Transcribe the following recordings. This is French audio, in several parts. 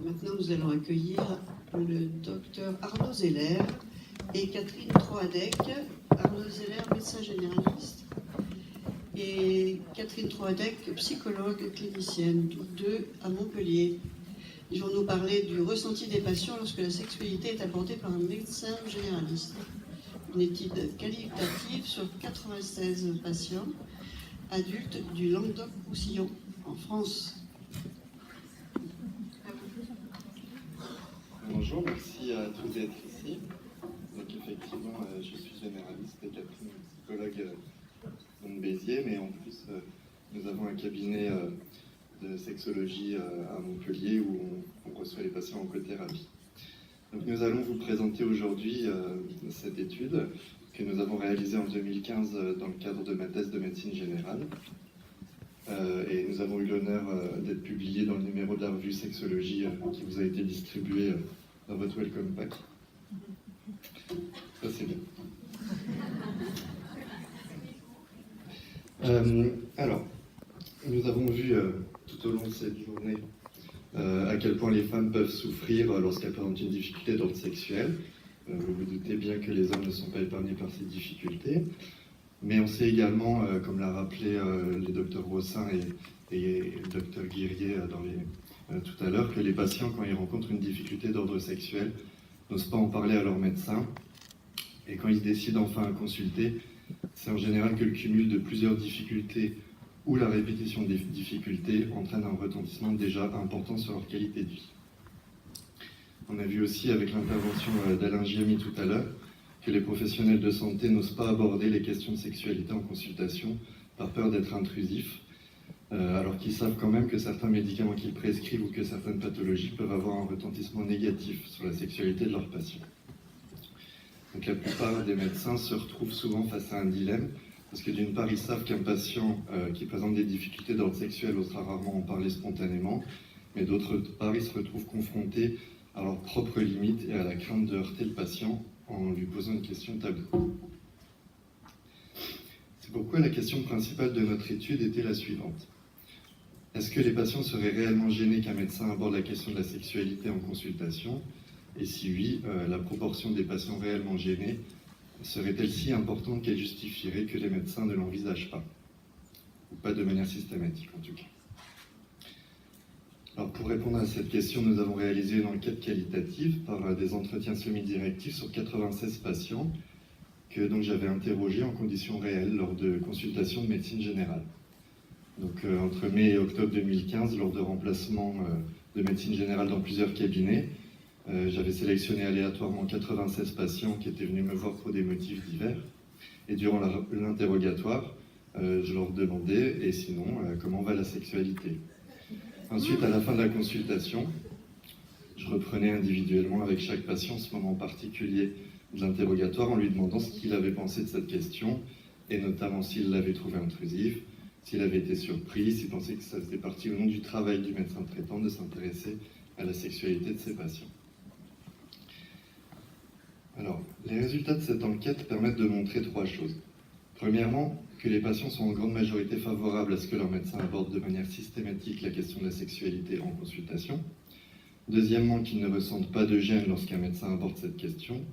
Maintenant, nous allons accueillir le docteur Arnaud Zeller et Catherine Troadec. Arnaud Zeller, médecin généraliste, et Catherine Troadec, psychologue clinicienne, toutes deux à Montpellier. Ils vont nous parler du ressenti des patients lorsque la sexualité est abordée par un médecin généraliste. Une étude qualitative sur 96 patients adultes du Languedoc-Roussillon, en France. Bonjour, merci à tous d'être ici. Donc effectivement, je suis généraliste et Catherine, psychologue de Béziers, mais en plus, nous avons un cabinet de sexologie à Montpellier où on reçoit les patients en cothérapie. Donc nous allons vous présenter aujourd'hui cette étude que nous avons réalisée en 2015 dans le cadre de ma thèse de médecine générale. Et nous avons eu l'honneur d'être publiés dans le numéro de la revue Sexologie qui vous a été distribué dans votre Welcome Pack. Ça, c'est bien. Alors, nous avons vu tout au long de cette journée à quel point les femmes peuvent souffrir lorsqu'elles présentent une difficulté d'ordre sexuel. Vous vous doutez bien que les hommes ne sont pas épargnés par ces difficultés. Mais on sait également, comme l'a rappelé les docteurs Rossin et le docteur Guirier tout à l'heure, que les patients, quand ils rencontrent une difficulté d'ordre sexuel, n'osent pas en parler à leur médecin. Et quand ils décident enfin à consulter, c'est en général que le cumul de plusieurs difficultés ou la répétition des difficultés entraîne un retentissement déjà important sur leur qualité de vie. On a vu aussi avec l'intervention d'Alain Giamy tout à l'heure que les professionnels de santé n'osent pas aborder les questions de sexualité en consultation par peur d'être intrusifs, alors qu'ils savent quand même que certains médicaments qu'ils prescrivent ou que certaines pathologies peuvent avoir un retentissement négatif sur la sexualité de leurs patients. Donc la plupart des médecins se retrouvent souvent face à un dilemme, parce que d'une part, ils savent qu'un patient qui présente des difficultés d'ordre sexuel osera rarement en parler spontanément, mais d'autre part, ils se retrouvent confrontés à leurs propres limites et à la crainte de heurter le patient en lui posant une question taboue. C'est pourquoi la question principale de notre étude était la suivante. Est-ce que les patients seraient réellement gênés qu'un médecin aborde la question de la sexualité en consultation? Et si oui, la proportion des patients réellement gênés serait-elle si importante qu'elle justifierait que les médecins ne l'envisagent pas? Ou pas de manière systématique en tout cas. Alors pour répondre à cette question, nous avons réalisé une enquête qualitative par des entretiens semi-directifs sur 96 patients que donc j'avais interrogés en conditions réelles lors de consultations de médecine générale. Donc entre mai et octobre 2015, lors de remplacements de médecine générale dans plusieurs cabinets, j'avais sélectionné aléatoirement 96 patients qui étaient venus me voir pour des motifs divers. Et durant l'interrogatoire, je leur demandais « et sinon, comment va la sexualité ?» Ensuite, à la fin de la consultation, je reprenais individuellement avec chaque patient ce moment particulier de l'interrogatoire en lui demandant ce qu'il avait pensé de cette question, et notamment s'il l'avait trouvée intrusive, s'il avait été surpris, s'il pensait que ça faisait partie ou non du travail du médecin traitant de s'intéresser à la sexualité de ses patients. Alors, les résultats de cette enquête permettent de montrer trois choses. Premièrement, que les patients sont en grande majorité favorables à ce que leur médecin aborde de manière systématique la question de la sexualité en consultation. Deuxièmement, qu'ils ne ressentent pas de gêne lorsqu'un médecin aborde cette question.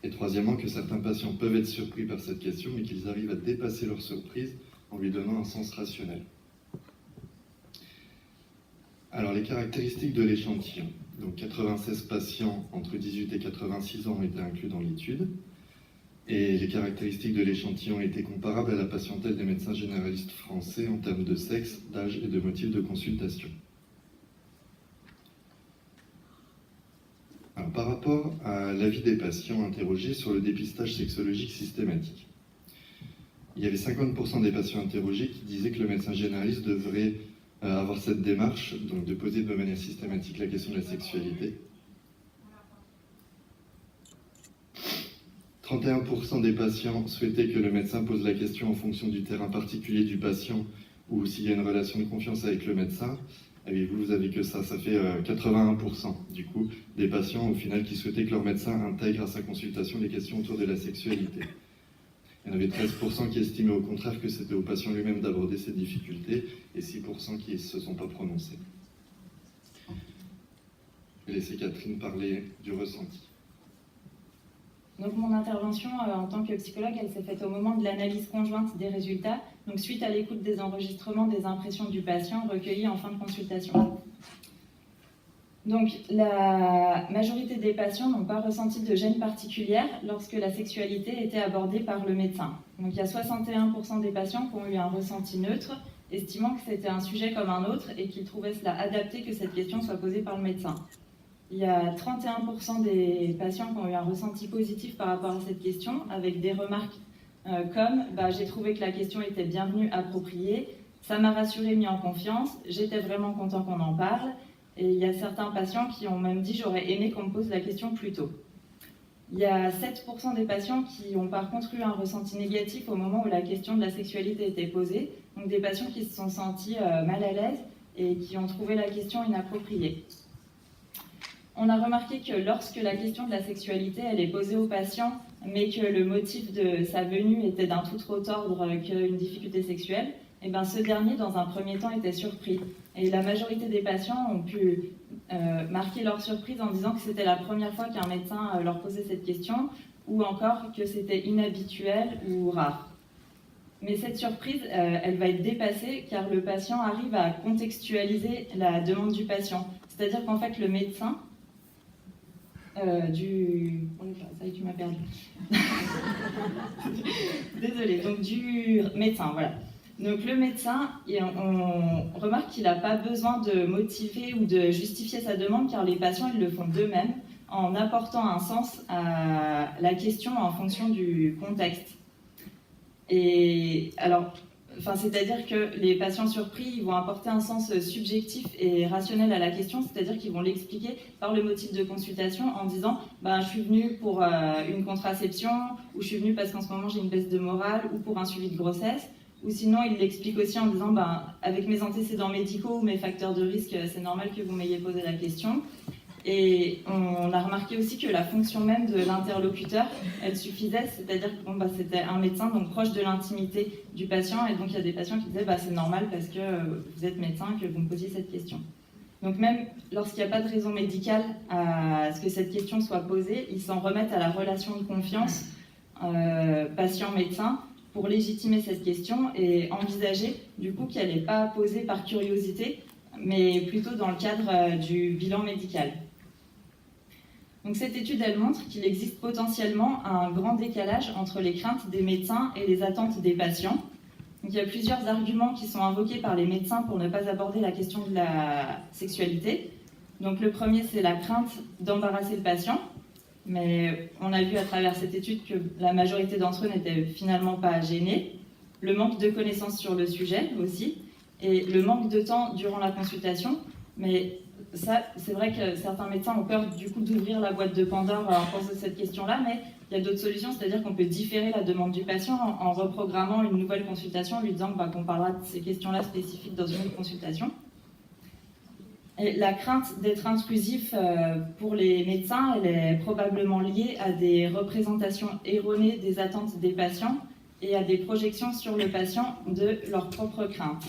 Et troisièmement, que certains patients peuvent être surpris par cette question, mais qu'ils arrivent à dépasser leur surprise en lui donnant un sens rationnel. Alors, les caractéristiques de l'échantillon. Donc, 96 patients entre 18 et 86 ans ont été inclus dans l'étude. Et les caractéristiques de l'échantillon étaient comparables à la patientèle des médecins généralistes français en termes de sexe, d'âge et de motifs de consultation. Alors, par rapport à l'avis des patients interrogés sur le dépistage sexologique systématique, il y avait 50% des patients interrogés qui disaient que le médecin généraliste devrait avoir cette démarche, donc de poser de manière systématique la question de la sexualité. 31% des patients souhaitaient que le médecin pose la question en fonction du terrain particulier du patient ou s'il y a une relation de confiance avec le médecin. Et vous avez que ça fait 81% du coup des patients au final qui souhaitaient que leur médecin intègre à sa consultation les questions autour de la sexualité. Il y en avait 13% qui estimaient au contraire que c'était au patient lui-même d'aborder ses difficultés et 6% qui ne se sont pas prononcés. vais laisser Catherine parler du ressenti. Donc mon intervention en tant que psychologue, elle s'est faite au moment de l'analyse conjointe des résultats, donc suite à l'écoute des enregistrements des impressions du patient recueillies en fin de consultation. Donc la majorité des patients n'ont pas ressenti de gêne particulière lorsque la sexualité était abordée par le médecin. Donc il y a 61% des patients qui ont eu un ressenti neutre, estimant que c'était un sujet comme un autre et qu'ils trouvaient cela adapté que cette question soit posée par le médecin. Il y a 31% des patients qui ont eu un ressenti positif par rapport à cette question, avec des remarques comme « j'ai trouvé que la question était bienvenue, appropriée, ça m'a rassuré, mis en confiance, j'étais vraiment content qu'on en parle ». Et il y a certains patients qui ont même dit « j'aurais aimé qu'on me pose la question plus tôt ». Il y a 7% des patients qui ont par contre eu un ressenti négatif au moment où la question de la sexualité était posée, donc des patients qui se sont sentis mal à l'aise et qui ont trouvé la question inappropriée. On a remarqué que lorsque la question de la sexualité elle est posée au patient, mais que le motif de sa venue était d'un tout autre ordre qu'une difficulté sexuelle, et ce dernier, dans un premier temps, était surpris. Et la majorité des patients ont pu marquer leur surprise en disant que c'était la première fois qu'un médecin leur posait cette question, ou encore que c'était inhabituel ou rare. Mais cette surprise, elle va être dépassée car le patient arrive à contextualiser la demande du patient. C'est-à-dire qu'en fait, le médecin ça y est, tu m'as perdu. Désolée, donc du médecin, voilà. Donc le médecin, on remarque qu'il n'a pas besoin de motiver ou de justifier sa demande car les patients, ils le font d'eux-mêmes en apportant un sens à la question en fonction du contexte. Et alors, c'est-à-dire que les patients surpris ils vont apporter un sens subjectif et rationnel à la question, c'est-à-dire qu'ils vont l'expliquer par le motif de consultation en disant je suis venu pour une contraception, ou je suis venu parce qu'en ce moment j'ai une baisse de morale, ou pour un suivi de grossesse, ou sinon ils l'expliquent aussi en disant avec mes antécédents médicaux ou mes facteurs de risque, c'est normal que vous m'ayez posé la question. Et on a remarqué aussi que la fonction même de l'interlocuteur, elle suffisait, c'est-à-dire que c'était un médecin donc proche de l'intimité du patient, et donc il y a des patients qui disaient c'est normal parce que vous êtes médecin que vous me posiez cette question. Donc même lorsqu'il n'y a pas de raison médicale à ce que cette question soit posée, ils s'en remettent à la relation de confiance patient-médecin pour légitimer cette question et envisager du coup qu'elle n'est pas posée par curiosité, mais plutôt dans le cadre du bilan médical. Donc cette étude, elle montre qu'il existe potentiellement un grand décalage entre les craintes des médecins et les attentes des patients. Donc il y a plusieurs arguments qui sont invoqués par les médecins pour ne pas aborder la question de la sexualité. Donc le premier, c'est la crainte d'embarrasser le patient. Mais on a vu à travers cette étude que la majorité d'entre eux n'étaient finalement pas gênés. Le manque de connaissances sur le sujet aussi, et le manque de temps durant la consultation. Mais ça, c'est vrai que certains médecins ont peur du coup d'ouvrir la boîte de Pandore en cause de cette question-là, mais il y a d'autres solutions, c'est-à-dire qu'on peut différer la demande du patient en reprogrammant une nouvelle consultation, en lui disant qu'on parlera de ces questions-là spécifiques dans une autre consultation. Et la crainte d'être intrusif pour les médecins, elle est probablement liée à des représentations erronées des attentes des patients et à des projections sur le patient de leurs propres craintes.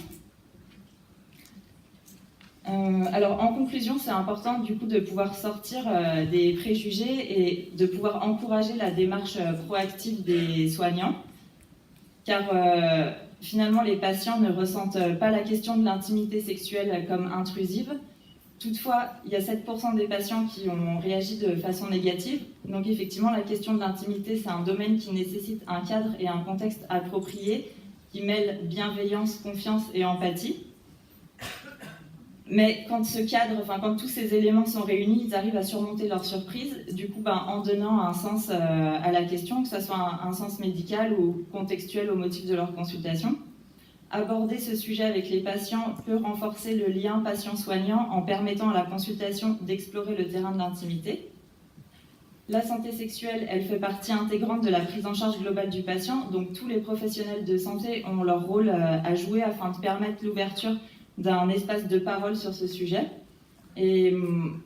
Alors en conclusion, c'est important du coup de pouvoir sortir des préjugés et de pouvoir encourager la démarche proactive des soignants, car finalement les patients ne ressentent pas la question de l'intimité sexuelle comme intrusive. Toutefois, il y a 7% des patients qui ont réagi de façon négative. Donc effectivement, la question de l'intimité, c'est un domaine qui nécessite un cadre et un contexte approprié, qui mêle bienveillance, confiance et empathie. Mais quand ce cadre, quand tous ces éléments sont réunis, ils arrivent à surmonter leur surprise, du coup, en donnant un sens à la question, que ce soit un sens médical ou contextuel au motif de leur consultation. Aborder ce sujet avec les patients peut renforcer le lien patient-soignant en permettant à la consultation d'explorer le terrain de l'intimité. La santé sexuelle, elle fait partie intégrante de la prise en charge globale du patient, donc tous les professionnels de santé ont leur rôle à jouer afin de permettre l'ouverture d'un espace de parole sur ce sujet. Et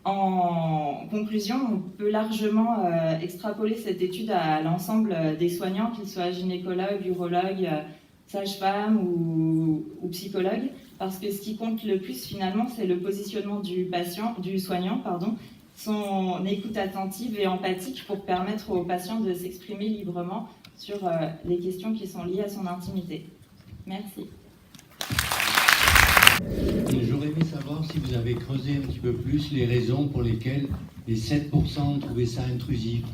en conclusion, on peut largement extrapoler cette étude à l'ensemble des soignants, qu'ils soient gynécologues, urologues, sages-femmes ou psychologues, parce que ce qui compte le plus finalement, c'est le positionnement du soignant, son écoute attentive et empathique pour permettre aux patients de s'exprimer librement sur les questions qui sont liées à son intimité. Merci. J'aurais aimé savoir si vous avez creusé un petit peu plus les raisons pour lesquelles les 7% trouvaient ça intrusif.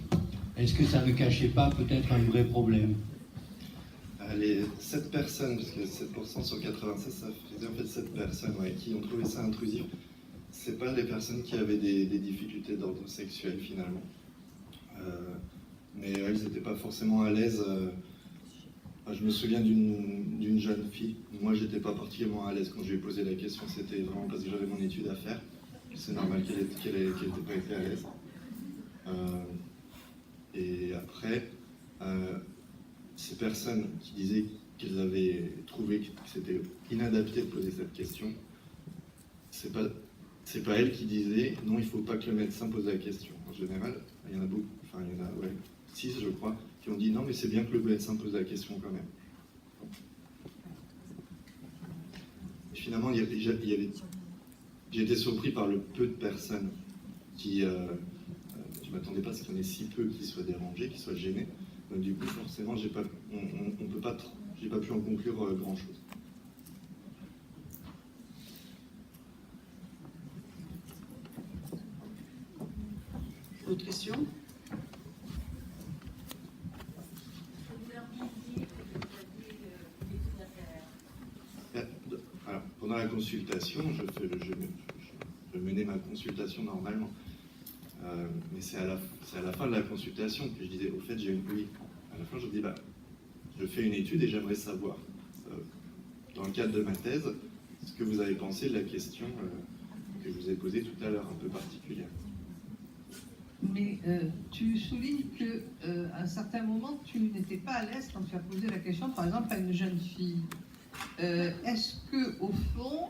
Est-ce que ça ne cachait pas peut-être un vrai problème? Les 7 personnes, parce que 7% sur 96, ça faisait en fait 7 personnes qui ont trouvé ça intrusif. C'est pas les personnes qui avaient des difficultés d'ordre sexuel finalement. Mais elles n'étaient pas forcément à l'aise. Je me souviens d'une jeune fille. Moi, j'étais pas particulièrement à l'aise quand je lui ai posé la question. C'était vraiment parce que j'avais mon étude à faire. C'est normal qu'elle n'ait pas été à l'aise. Et après, ces personnes qui disaient qu'elles avaient trouvé que c'était inadapté de poser cette question, c'est pas elles qui disaient non, il faut pas que le médecin pose la question. En général, il y en a beaucoup, enfin il y en a 6 je crois, qui ont dit non mais c'est bien que le médecin pose la question quand même. Et finalement, j'ai été surpris par le peu de personnes qui... je m'attendais pas à ce qu'il y en ait si peu qui soient dérangés, qui soient gênés. Donc du coup, forcément, j'ai pas pu en conclure grand-chose. Autre question? Alors, pendant la consultation, je menais ma consultation normalement. Mais c'est à la fin de la consultation que je disais, au fait, j'ai une oui. À la fin, je dis, je fais une étude et j'aimerais savoir, dans le cadre de ma thèse, ce que vous avez pensé de la question que je vous ai posée tout à l'heure, un peu particulière. Mais tu soulignes qu'à un certain moment, tu n'étais pas à l'aise quand tu as posé la question, par exemple, à une jeune fille. Est-ce que, au fond,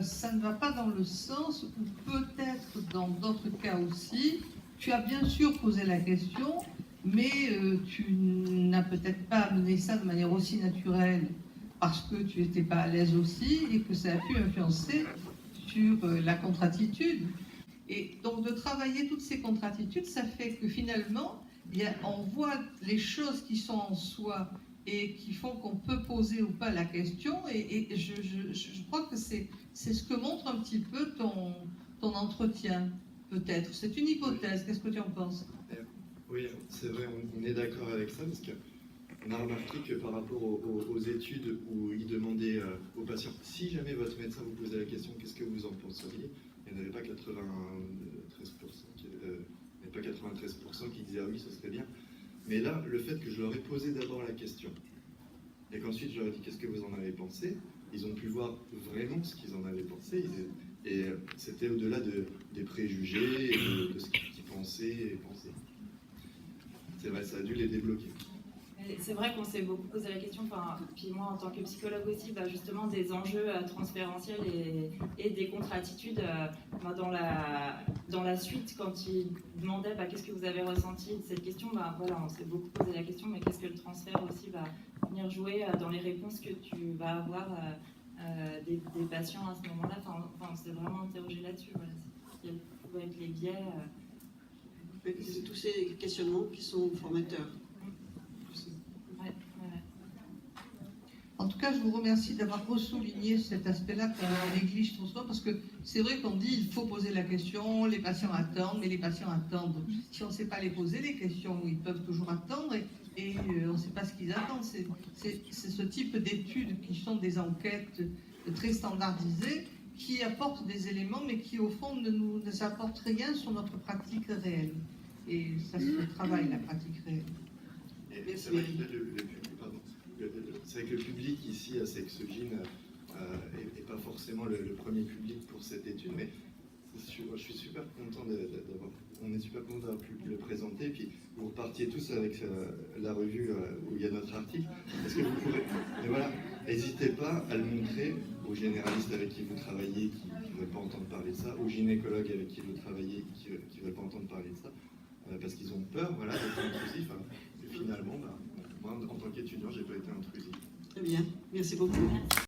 ça ne va pas dans le sens où peut-être dans d'autres cas aussi, tu as bien sûr posé la question, mais tu n'as peut-être pas amené ça de manière aussi naturelle parce que tu n'étais pas à l'aise aussi et que ça a pu influencer sur la contre-attitude. Et donc de travailler toutes ces contre-attitudes, ça fait que finalement, on voit les choses qui sont en soi et qui font qu'on peut poser ou pas la question. Et je crois que c'est ce que montre un petit peu ton entretien, peut-être. C'est une hypothèse. Qu'est-ce que tu en penses? Oui, c'est vrai, on est d'accord avec ça, parce qu'on a remarqué que par rapport aux études où ils demandaient aux patients, si jamais votre médecin vous posait la question, qu'est-ce que vous en penseriez? Il n'y en avait pas 93%, qui disaient ah oui, ce serait bien. Mais là, le fait que je leur ai posé d'abord la question, et qu'ensuite je leur ai dit qu'est-ce que vous en avez pensé, ils ont pu voir vraiment ce qu'ils en avaient pensé, et c'était au-delà des préjugés, et de ce qu'ils pensaient et pensaient. C'est vrai, ça a dû les débloquer. C'est vrai qu'on s'est beaucoup posé la question, puis moi en tant que psychologue aussi, justement des enjeux transférentiels et des contre-attitudes. Dans la suite, quand ils demandaient qu'est-ce que vous avez ressenti de cette question, on s'est beaucoup posé la question, mais qu'est-ce que le transfert aussi va venir jouer dans les réponses que tu vas avoir des patients à ce moment-là. On s'est vraiment interrogé là-dessus. Voilà. Quels pouvaient être les biais. C'est tous ces questionnements qui sont formateurs. En tout cas, je vous remercie d'avoir ressouligné cet aspect-là qu'on néglige trop souvent, parce que c'est vrai qu'on dit il faut poser la question, les patients attendent, mais les patients attendent. Si on ne sait pas les poser, les questions, ils peuvent toujours attendre et on ne sait pas ce qu'ils attendent. C'est ce type d'études qui sont des enquêtes très standardisées, qui apportent des éléments, mais qui au fond ne nous apportent rien sur notre pratique réelle. Et ça se travaille, la pratique réelle. Et c'est vrai que le public ici à Sexogin n'est pas forcément le premier public pour cette étude, mais je suis super content on est super content d'avoir pu le présenter, puis vous repartiez tous avec la revue où il y a notre article, parce que vous pourrez, mais voilà, n'hésitez pas à le montrer aux généralistes avec qui vous travaillez, qui ne veulent pas entendre parler de ça, aux gynécologues avec qui vous travaillez, qui ne veulent pas entendre parler de ça, parce qu'ils ont peur, voilà, d'être intrusifs. Et finalement, moi, en tant qu'étudiant, j'ai pas été intrusif. Très bien, merci beaucoup.